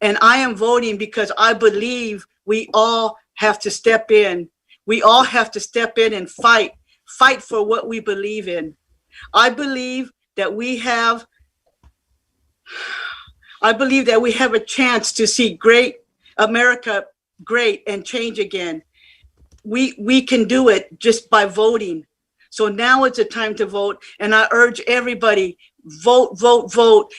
And I am voting because I believe we all have to step in. We all have to step in and fight for what we believe in. I believe that we have a chance to see America great and change again. We can do it just by voting. So now it's a time to vote, and I urge everybody, vote, vote, vote.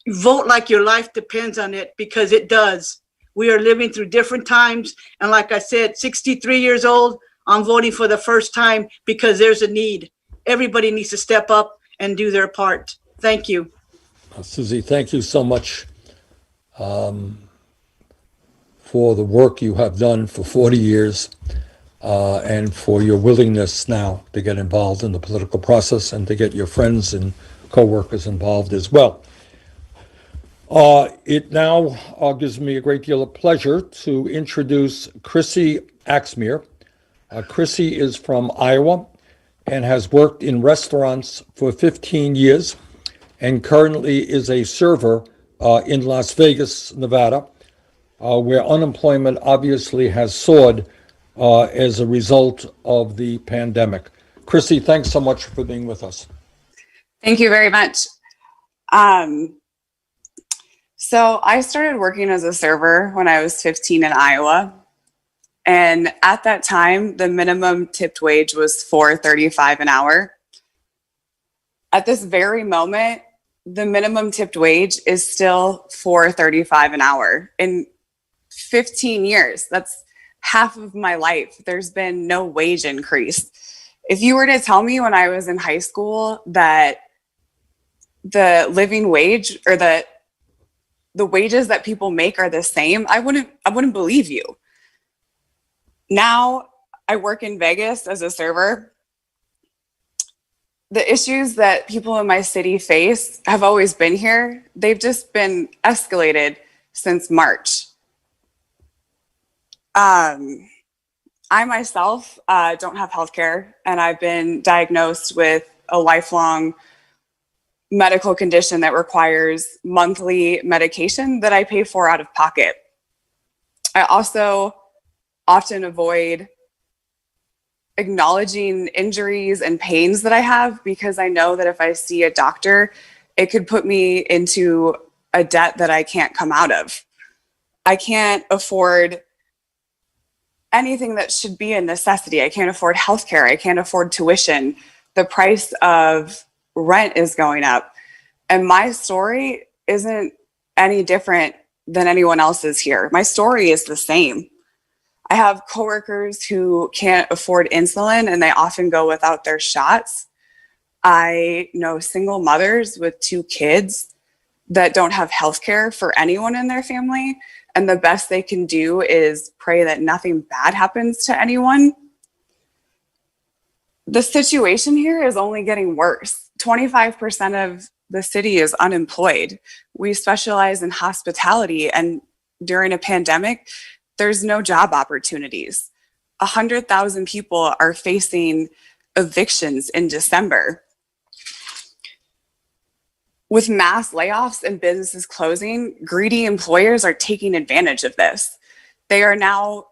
Vote like your life depends on it, because it does. We are living through different times, and like I said, 63 years old, I'm voting for the first time because there's a need. Everybody needs to step up and do their part. Thank you. Susie, thank you so much for the work you have done for 40 years and for your willingness now to get involved in the political process and to get your friends and co-workers involved as well. It now gives me a great deal of pleasure to introduce Chrissy Axmere. Chrissy is from Iowa and has worked in restaurants for 15 years and currently is a server in Las Vegas, Nevada, where unemployment obviously has soared as a result of the pandemic. Chrissy, thanks so much for being with us. Thank you very much. So I started working as a server when I was 15 in Iowa. And at that time, the minimum tipped wage was $4.35 an hour. At this very moment, the minimum tipped wage is still $4.35 an hour. In 15 years, that's half of my life. There's been no wage increase. If you were to tell me when I was in high school that the living wage or the wages that people make are the same, I wouldn't believe you. Now I work in Vegas as a server. The issues that people in my city face have always been here. They've just been escalated since March. I myself don't have healthcare, and I've been diagnosed with a lifelong medical condition that requires monthly medication that I pay for out of pocket. I also often avoid acknowledging injuries and pains that I have, because I know that if I see a doctor, it could put me into a debt that I can't come out of. I can't afford anything that should be a necessity. I can't afford healthcare. I can't afford tuition. The price of rent is going up. And my story isn't any different than anyone else's here. My story is the same. I have coworkers who can't afford insulin and they often go without their shots. I know single mothers with 2 kids that don't have healthcare for anyone in their family. And the best they can do is pray that nothing bad happens to anyone. The situation here is only getting worse. 25% of the city is unemployed. We specialize in hospitality, and during a pandemic, there's no job opportunities. 100,000 people are facing evictions in December. With mass layoffs and businesses closing, greedy employers are taking advantage of this. They are now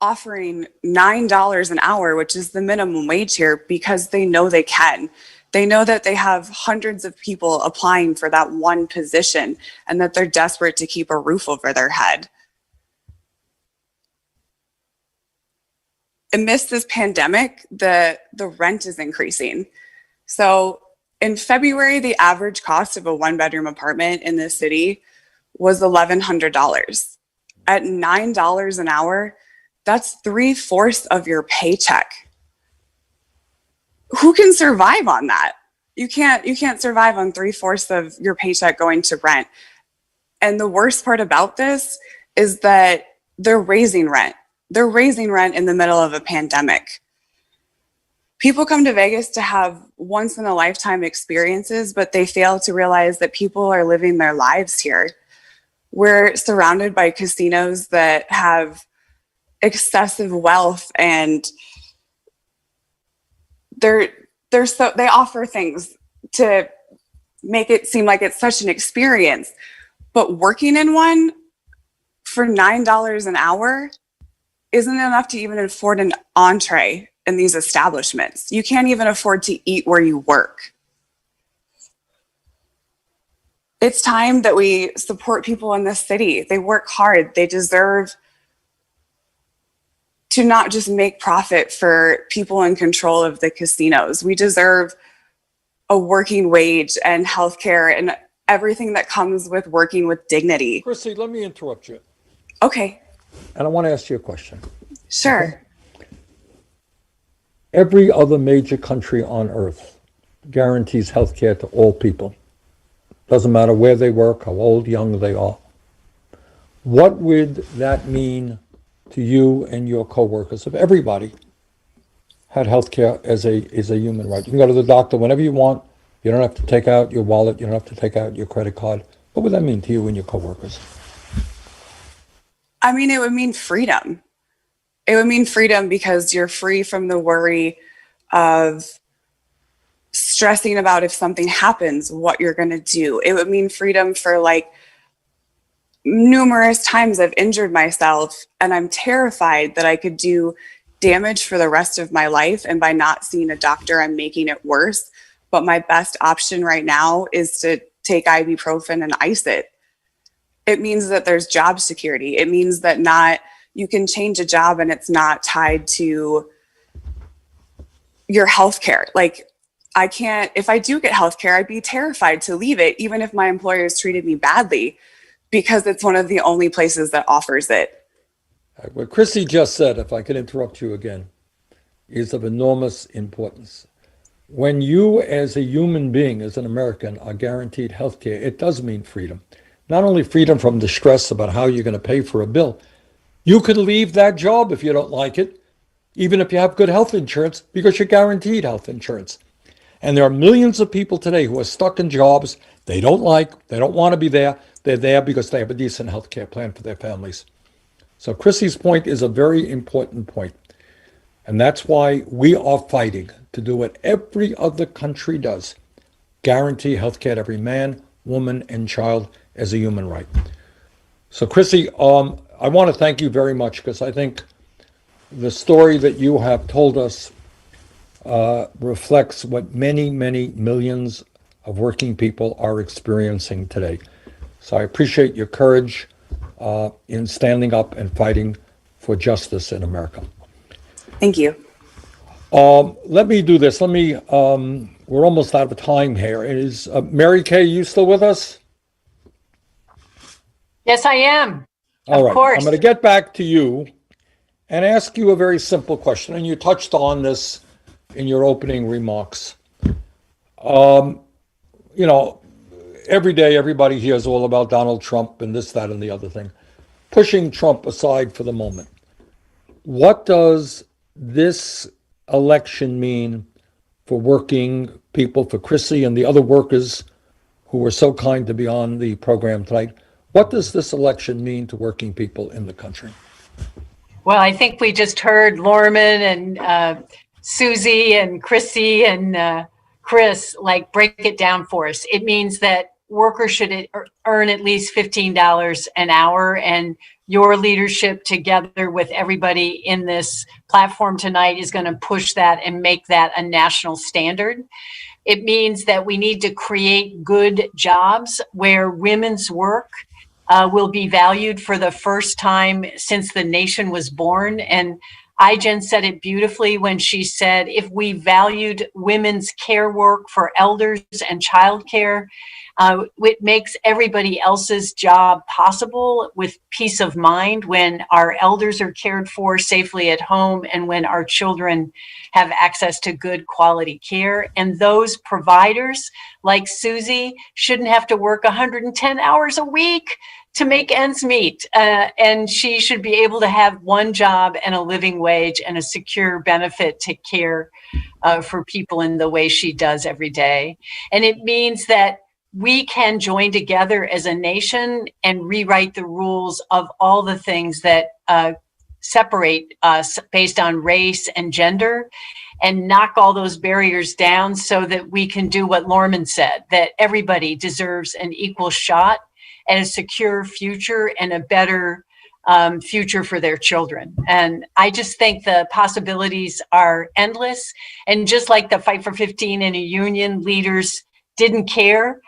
offering $9 an hour, which is the minimum wage here, because they know they can. They know that they have hundreds of people applying for that one position and that they're desperate to keep a roof over their head. Amidst this pandemic, the rent is increasing. So in February, the average cost of a 1-bedroom apartment in this city was $1,100. At $9 an hour, that's 3/4 of your paycheck. Who can survive on that? You can't survive on 3/4 of your paycheck going to rent. And the worst part about this is that they're raising rent. They're raising rent in the middle of a pandemic. People come to Vegas to have once in a lifetime experiences, but they fail to realize that people are living their lives here. We're surrounded by casinos that have excessive wealth, and they offer things to make it seem like it's such an experience. But working in one for $9 an hour isn't enough to even afford an entree in these establishments. You can't even afford to eat where you work. It's time that we support people in this city. They work hard. They deserve to not just make profit for people in control of the casinos. We deserve a working wage and healthcare and everything that comes with working with dignity. Chrissy, let me interrupt you. Okay. And I want to ask you a question. Sure. Okay? Every other major country on earth guarantees health care to all people. Doesn't matter where they work, how old, young they are. What would that mean to you and your coworkers if everybody had health care as a human right? You can go to the doctor whenever you want. You don't have to take out your wallet. You don't have to take out your credit card. What would that mean to you and your coworkers? I mean, it would mean freedom. It would mean freedom because you're free from the worry of stressing about if something happens, what you're going to do. It would mean freedom for like numerous times I've injured myself and I'm terrified that I could do damage for the rest of my life. And by not seeing a doctor, I'm making it worse. But my best option right now is to take ibuprofen and ice it. It means that there's job security. It means that you can change a job and it's not tied to your healthcare. Like if I do get healthcare, I'd be terrified to leave it, even if my employers treated me badly, because it's one of the only places that offers it. What Chrissy just said, if I could interrupt you again, is of enormous importance. When you as a human being, as an American, are guaranteed health care, it does mean freedom. Not only freedom from the stress about how you're going to pay for a bill, you could leave that job if you don't like it, even if you have good health insurance, because you're guaranteed health insurance. And there are millions of people today who are stuck in jobs they don't like, they don't want to be there. They're there because they have a decent health care plan for their families. So Chrissy's point is a very important point. And that's why we are fighting to do what every other country does. Guarantee health care to every man, woman, and child as a human right. So Chrissy, I want to thank you very much because I think the story that you have told us reflects what many, many millions of working people are experiencing today. So I appreciate your courage in standing up and fighting for justice in America. Thank you. Let me do this. We're almost out of time here. Is Mary Kay, you still with us? Yes, I am. All right. Of course. I'm going to get back to you and ask you a very simple question. And you touched on this in your opening remarks. Every day everybody hears all about Donald Trump and this, that, and the other thing. Pushing Trump aside for the moment, what does this election mean for working people, for Chrissy and the other workers who were so kind to be on the program tonight? What does this election mean to working people in the country? Well, I think we just heard Lorman and Susie and Chrissy and Chris break it down for us. It means that workers should earn at least $15 an hour, and your leadership together with everybody in this platform tonight is going to push that and make that a national standard. It means that we need to create good jobs where women's work will be valued for the first time since the nation was born. And Ijen said it beautifully when she said, if we valued women's care work for elders and childcare, it makes everybody else's job possible with peace of mind when our elders are cared for safely at home and when our children have access to good quality care. And those providers like Susie shouldn't have to work 110 hours a week to make ends meet. And she should be able to have one job and a living wage and a secure benefit to care for people in the way she does every day. And it means that we can join together as a nation and rewrite the rules of all the things that separate us based on race and gender, and knock all those barriers down so that we can do what Lorman said, that everybody deserves an equal shot and a secure future and a better future for their children. And I just think the possibilities are endless. And just like the Fight for 15 in a union, leaders didn't care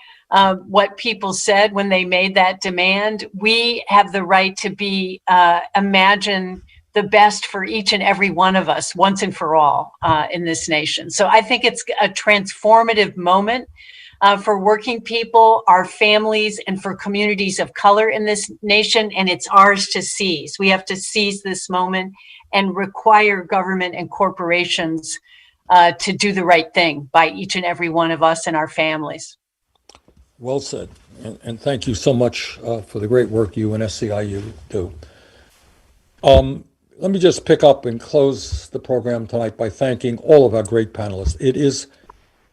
what people said when they made that demand. We have the right to imagine the best for each and every one of us once and for all in this nation. So I think it's a transformative moment for working people, our families, and for communities of color in this nation, and it's ours to seize. We have to seize this moment and require government and corporations to do the right thing by each and every one of us and our families. Well said, and thank you so much for the great work you and SEIU do. Let me just pick up and close the program tonight by thanking all of our great panelists. It is,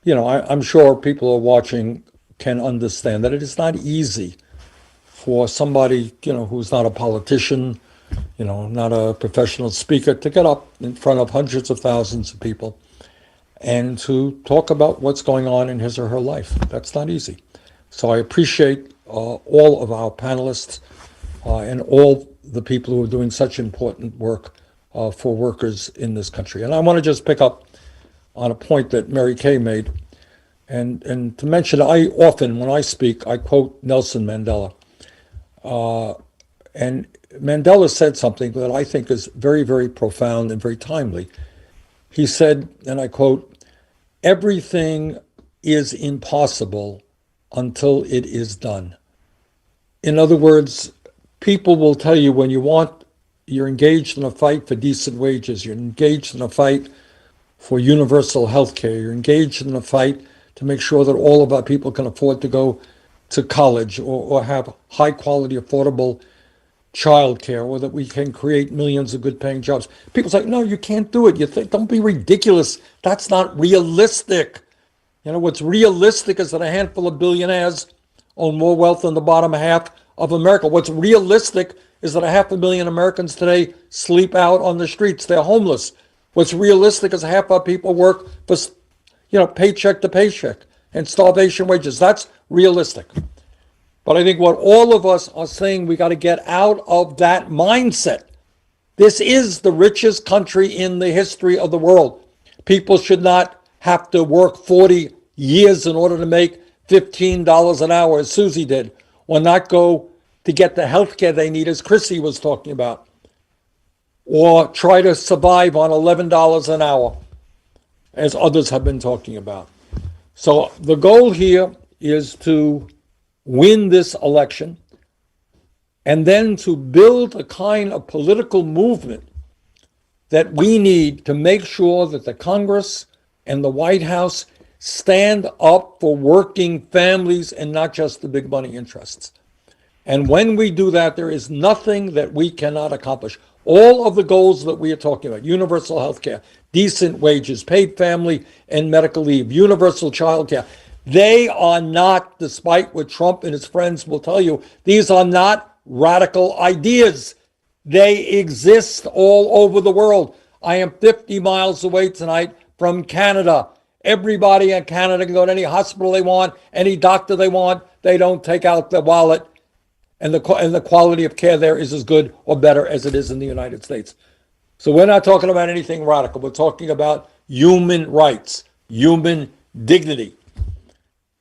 I'm sure people who are watching can understand that it is not easy for somebody, who's not a politician, not a professional speaker, to get up in front of hundreds of thousands of people and to talk about what's going on in his or her life. That's not easy. So I appreciate all of our panelists and all the people who are doing such important work for workers in this country. And I want to just pick up on a point that Mary Kay made, and to mention, I often, when I speak, I quote Nelson Mandela. And Mandela said something that I think is very, very profound and very timely. He said, and I quote, "Everything is impossible until it is done." In other words, people will tell you when you're engaged in a fight for decent wages, you're engaged in a fight for universal health care, you're engaged in a fight to make sure that all of our people can afford to go to college or have high quality, affordable child care, or that we can create millions of good paying jobs. People say, no, you can't do it. You think, don't be ridiculous. That's not realistic. What's realistic is that a handful of billionaires own more wealth than the bottom half of America. What's realistic is that 500,000 Americans today sleep out on the streets. They're homeless. What's realistic is half our people work for, paycheck to paycheck and starvation wages. That's realistic. But I think what all of us are saying, we got to get out of that mindset This is the richest country in the history of the world. People should not have to work 40 years in order to make $15 an hour, as Susie did, or not go to get the health care they need, as Chrissy was talking about, or try to survive on $11 an hour, as others have been talking about. So the goal here is to win this election and then to build a kind of political movement that we need to make sure that the Congress and the White House stand up for working families and not just the big money interests. And when we do that, there is nothing that we cannot accomplish. All of the goals that we are talking about, universal health care, decent wages, paid family and medical leave, universal child care, they are not, despite what Trump and his friends will tell you, these are not radical ideas. They exist all over the world. I am 50 miles away tonight from Canada. Everybody in Canada can go to any hospital they want, any doctor they want. They don't take out their wallet. And the quality of care there is as good or better as it is in the United States. So we're not talking about anything radical. We're talking about human rights, human dignity.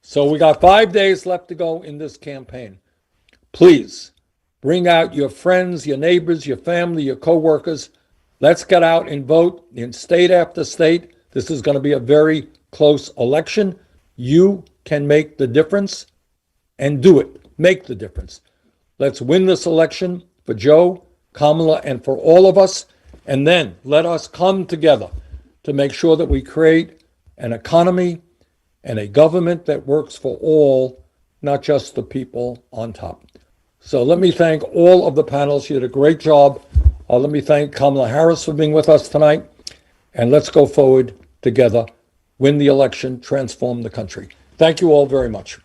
So we got 5 days left to go in this campaign. Please bring out your friends, your neighbors, your family, your coworkers. Let's get out and vote in state after state. This is going to be a very close election. You can make the difference and do it. Make the difference. Let's win this election for Joe, Kamala, and for all of us. And then let us come together to make sure that we create an economy and a government that works for all, not just the people on top. So let me thank all of the panelists. You did a great job. Let me thank Kamala Harris for being with us tonight. And let's go forward together, win the election, transform the country. Thank you all very much.